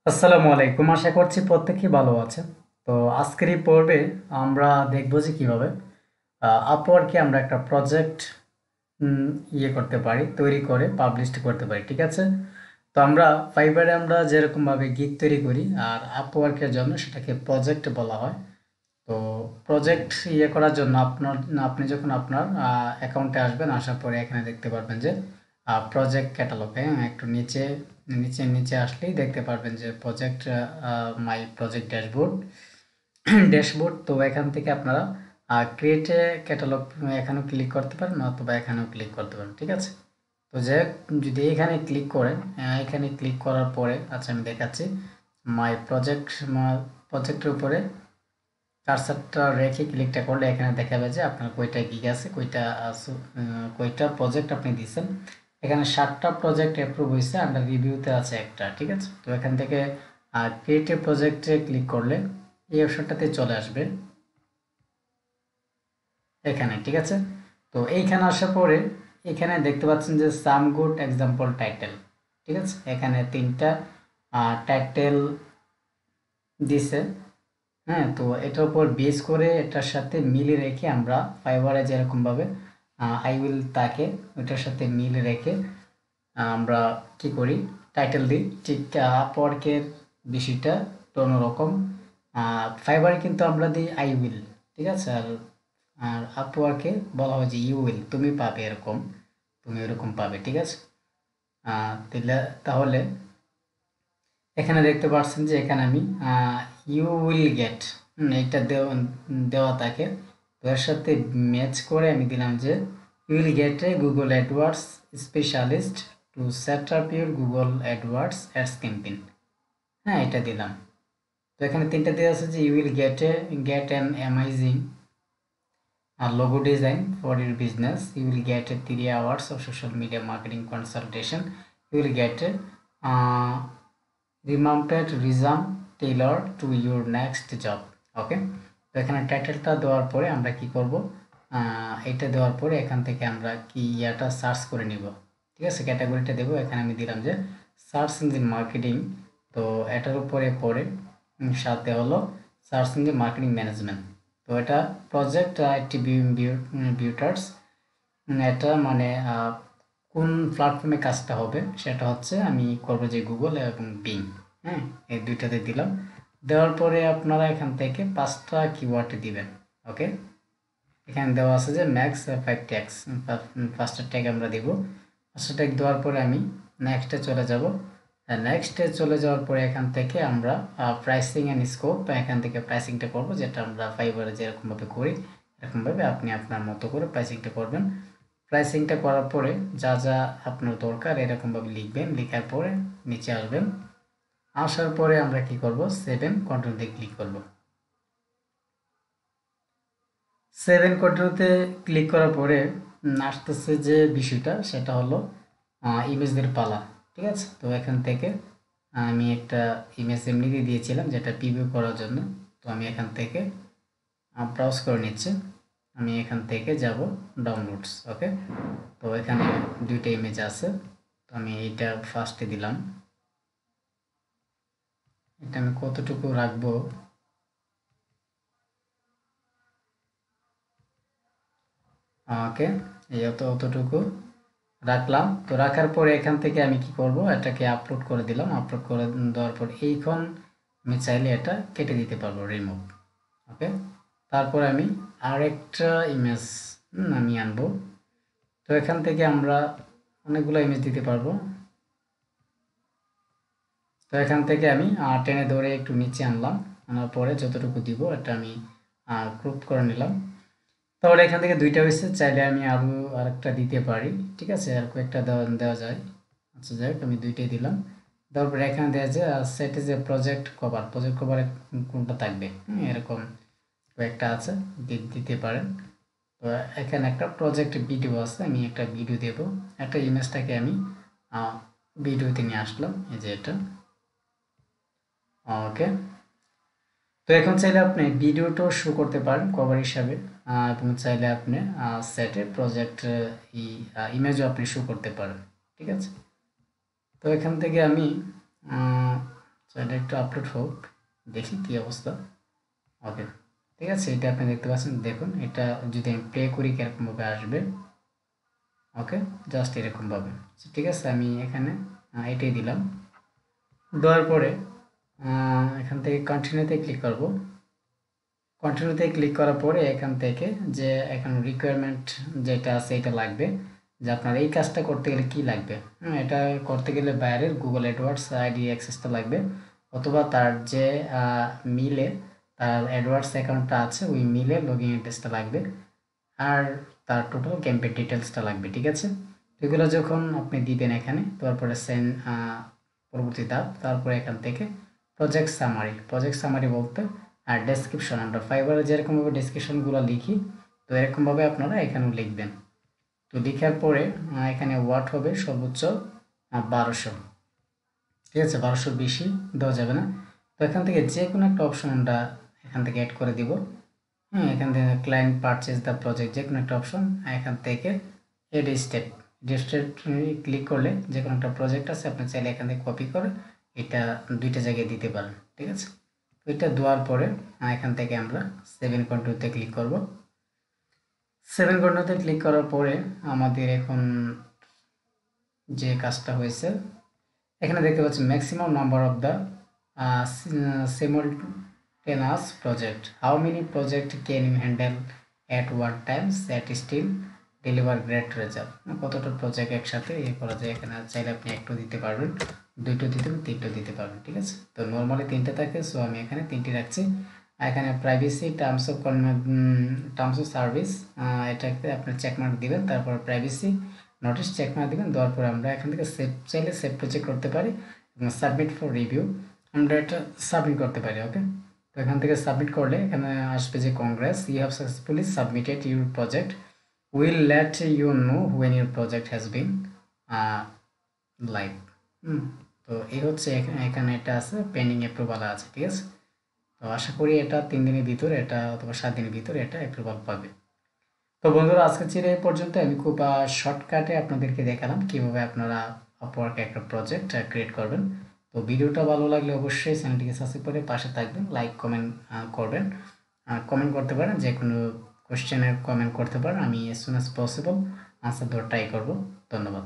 আসসালামু আলাইকুম, আশা করছি প্রত্যেকেই ভালো আছেন। তো আজকের এই পর্বে আমরা দেখব যে কিভাবে আপওয়ার্কে আমরা একটা প্রজেক্ট করতে পারি, তৈরি করে পাবলিশ করতে পারি। ঠিক আছে? তো আমরা ফাইবারে আমরা যেরকমভাবে গিগ তৈরি করি, আর আপওয়ার্কের জন্য সেটাকে প্রজেক্ট বলা হয়। তো প্রজেক্ট করার জন্য আপনি যখন আপনার অ্যাকাউন্টে আসবেন, আসার পরে এখানে দেখতে পারবেন যে প্রজেক্ট ক্যাটালগ। হ্যাঁ, একটু নিচে নিচে নিচে আসলেই দেখতে পারবেন যে project, my project dashboard dashboard. তো এখান থেকে আপনারা ক্রিয়েট এ ক্যাটালগ এখানেও ক্লিক করতে পারেন, অথবা এখানেও ক্লিক করতে পারেন। ঠিক আছে? তো যাই হোক, যদি এখানে ক্লিক করেন, এখানে ক্লিক করার পরে, আচ্ছা আমি দেখাচ্ছি, মাই প্রজেক্ট প্রজেক্টের উপরে কার্সারটা রেখে ক্লিকটা করলে এখানে দেখাবে যে আপনার কয়টা গিগ আছে, কয়টা প্রজেক্ট আপনি দিয়েছেন। এখানে 7টা প্রজেক্ট অ্যাপ্রুভ হয়েছে, আন্ডার রিভিউতে আছে একটা। ঠিক আছে? তো এখান থেকে ক্রিয়েটিভ প্রজেক্টে ক্লিক করলে এই অপশনটাতে চলে আসবে এখানে। ঠিক আছে? তো এইখানে আসার পরে এখানে দেখতে পাচ্ছেন যে সাম গুড এক্সাম্পল টাইটেল। ঠিক আছে? এখানে 3টা টাইটেল দিছে। হ্যাঁ, তো এটার উপর বেস করে এটার সাথে মিল রেখে আমরা ফাইবারে যেরকমভাবে আই উইল তাকে ওইটার সাথে মিল রেখে আমরা কি করি, টাইটেল দিই। ঠিক আপওয়ার্কের বিষয়টা তো অন্যরকম। ফাইবারে কিন্তু আমরা দিই আই উইল। ঠিক আছে? আর আর আপওয়ার্কে বলা হয় যে ইউ উইল, তুমি পাবে এরকম, তুমি এরকম পাবে। ঠিক আছে? তাহলে এখানে দেখতে পাচ্ছেন যে এখানে আমি ইউ উইল গেট, এইটা দেওয়া থাকে। তো এর সাথে ম্যাচ করে আমি দিলাম যে you will get a Google AdWords specialist to set up your Google AdWords ads campaign. হ্যাঁ, এটা দিলাম। তো এখানে 3টা দেওয়া আছে যে you will get an amazing logo design for your business. You will get a 3 hours of social media marketing consultation. You will get a uh, remounted resume tailored to your next job. ওকে? তো এখানে টাইটেলটা দেওয়ার পরে আমরা কি করব, এটা দেওয়ার পরে এখান থেকে আমরা কি ইয়াটা সার্চ করে নিব। ঠিক আছে? ক্যাটাগরিটা দেবো। এখানে আমি দিলাম যে সার্চ ইঞ্জিন মার্কেটিং। তো এটার উপরে পরে সাথে হলো সার্চ ইঞ্জিন মার্কেটিং ম্যানেজমেন্ট। তো এটা প্রজেক্ট বিউটার্স। এটা মানে কোন প্ল্যাটফর্মে কাজটা হবে সেটা হচ্ছে আমি করব যে গুগল এবং বিং। হ্যাঁ, এই দুইটাতে দিলাম। দেওয়ার পরে আপনারা এখান থেকে 5টা কিওয়ার্ড দিবেন। ওকে? এখানে দেওয়া আছে যে ম্যাক্স 5 ট্যাগস, 5টা ট্যাগ আমরা দিব। 5টা ট্যাগ দেওয়ার পরে আমি নেক্সটে চলে যাব। নেক্সটে চলে যাওয়ার পরে এখান থেকে আমরা প্রাইসিং অ্যান্ড স্কোপ, এখান থেকে প্রাইসিংটা করব, যেটা আমরা ফাইবারে যেরকমভাবে করি এরকমভাবে আপনি আপনার মতো করে প্রাইসিংটা করবেন। প্রাইসিংটা করার পরে যা যা আপনার দরকার এরকমভাবে লিখবেন। লেখার পরে নিচে আসবেন। আসার পরে আমরা কি করব, 7 কন্টিনিউতে ক্লিক করব। 7 কন্টিনিউতে ক্লিক করার পরে আসতেছে যে বিষয়টা, সেটা হলো ইমেজদের পালা। ঠিক আছে? তো এখান থেকে আমি একটা ইমেজ এমনিতে দিয়েছিলাম যেটা প্রিভিউ করার জন্য। তো আমি এখান থেকে ব্রাউজ করে নিচ্ছি। আমি এখান থেকে যাব ডাউনলোডস। ওকে? তো এখানে 2টা ইমেজ আছে। তো আমি এইটা ফার্স্টে দিলাম। এটা আমি কতটুকু রাখবো, ওকে, এই অতটুকু রাখলাম। তো রাখার পরে এখান থেকে আমি কি করব, এটাকে আপলোড করে দিলাম। আপলোড করে দেওয়ার পর এইখন আমি চাইলে এটা কেটে দিতে পারবো, রিমুভ। ওকে? তারপর আমি আরেকটা ইমেজ আমি আনবো। তো এখান থেকে আমরা অনেকগুলো ইমেজ দিতে পারবো। তো এখান থেকে আমি টেনে ধরে একটু নিচে আনলাম। আনার পরে যতটুকু দিব এটা আমি ক্রপ করে নিলাম। তাহলে এখান থেকে 2টা হয়েছে, চাইলে আমি আরও আরেকটা দিতে পারি। ঠিক আছে? আর কয়েকটা দেওয়া দেওয়া যায়। আচ্ছা, যাই হোক, আমি 2টাই দিলাম। তারপরে এখানে দেওয়া যায় সেটে যে প্রজেক্ট কভারে কোনটা থাকবে, এরকম কয়েকটা আছে, দিতে পারেন। তো এখানে একটা প্রজেক্ট ভিডিও আছে, আমি একটা ভিডিও দেব। একটা ইমেজটাকে আমি ভিডিওতে নিয়ে আসলাম, এই যে এটা। ওকে? তো এখন চাইলে আপনি ভিডিওটাও শো করতে পারেন কভার হিসাবে, এবং চাইলে আপনি সেটে প্রজেক্ট ইমেজও আপনি শো করতে পারেন। ঠিক আছে? তো এখান থেকে আমি তো এটা একটু আপলোড হোক, দেখি কী অবস্থা। ওকে, ঠিক আছে, এটা আপনি দেখতে পাচ্ছেন। দেখুন এটা যদি আমি প্লে করি কীরকমভাবে আসবে। ওকে, জাস্ট এরকমভাবে। ঠিক আছে, আমি এখানে এটাই দিলাম। দেওয়ার পরে এখান থেকে কন্টিনিউতে ক্লিক করব। কন্টিনিউতে ক্লিক করার পরে এখান থেকে যে এখন রিকোয়ারমেন্ট যেটা আছে এটা লাগবে, যে আপনার এই কাজটা করতে গেলে কি লাগবে। এটা করতে গেলে বাইরের গুগল অ্যাডওয়ার্ডস আইডি অ্যাক্সেসটা লাগবে, অথবা তার যে মিলে তার অ্যাডওয়ার্ডস অ্যাকাউন্টটা আছে ওই মিলে লগইন অ্যাড্রেসটা লাগবে, আর তার টোটাল ক্যাম্পের ডিটেলসটা লাগবে। ঠিক আছে, এগুলো যখন আপনি দিবেন এখানে, তারপরে সেন্ড পরবর্তী ধাপ, তারপরে এখান থেকে প্রজেক্ট সামারি। প্রজেক্ট সামারি বলতে আর ডেসক্রিপশন, আমরা ফাইবারে যেরকমভাবে ডেসক্রিপশনগুলো লিখি তো এরকমভাবে আপনারা এখানেও লিখবেন। তো লেখার পরে এখানে ওয়াট হবে সর্বোচ্চ 1200। ঠিক আছে, 1200 বেশি দেওয়া যাবে না। তো এখান থেকে যে কোনো একটা অপশন আমরা এখান থেকে অ্যাড করে দিব। এখান থেকে ক্লায়েন্ট পারচেজ দ্য প্রজেক্ট, যে কোনো একটা অপশন এখান থেকে এড স্টেপ ক্লিক করলে যে কোনো একটা প্রজেক্ট আছে আপনি চাইলে এখান থেকে কপি করে এটা দুইটা জায়গায় দিতে পারেন। ঠিক আছে, তো এটা দেওয়ার পরে এখান থেকে আমরা 7 কন্টিনিউতে ক্লিক করব। 7 কন্টিনিউতে ক্লিক করার পরে আমাদের এখন যে কাজটা হয়েছে এখানে দেখতে পাচ্ছি maximum number of the simultaneous project, how many project can you handle at one time that still deliver great result, কতটা প্রজেক্ট একসাথে করা যায়। এখানে চাইলে আপনি একটু দিতে পারবেন, দুইটো দিতে পারবেন, তিনটো দিতে পারবেন। ঠিক আছে, তো নর্মালি তিনটে থাকে, সো আমি এখানে তিনটি রাখছি। এখানে প্রাইভেসি টার্মস অফ সার্ভিস, এটাকে আপনি চেকমার্ক দিবেন, তারপর প্রাইভেসি নোটিশ চেকমার্ক দিবেন। দেওয়ার পরে আমরা এখান থেকে সেভ চাইলে সেভ প্রজেক্ট করতে পারি এবং সাবমিট ফর রিভিউ আমরা এটা সাবমিট করতে পারি। ওকে, তো এখান থেকে সাবমিট করলে এখানে আসবে যে congrats, you have successfully submitted your project, will let you know when your project has been live. তো এই হচ্ছে এখানে এটা আছে পেন্ডিং অ্যাপ্রুভাল আছে। ঠিক আছে, তো আশা করি এটা 3 দিনের ভিতরে এটা অথবা 7 দিনের ভিতরে এটা অ্যাপ্রুভাল পাবে। তো বন্ধুরা আজকে ছিল এই পর্যন্ত। আমি খুব শর্টকাটে আপনাদেরকে দেখালাম কিভাবে আপনারা আপওয়ার্কে একটা প্রজেক্ট ক্রিয়েট করবেন। তো ভিডিওটা ভালো লাগলে অবশ্যই চ্যানেলটিকে সাবস্ক্রাইব করে পাশে থাকবেন, লাইক কমেন্ট করবেন, কমেন্ট করতে পারেন, যে কোনো কোশ্চেনের কমেন্ট করতে পারেন। আমি as soon as possible answer দেওয়ার ট্রাই করব। ধন্যবাদ।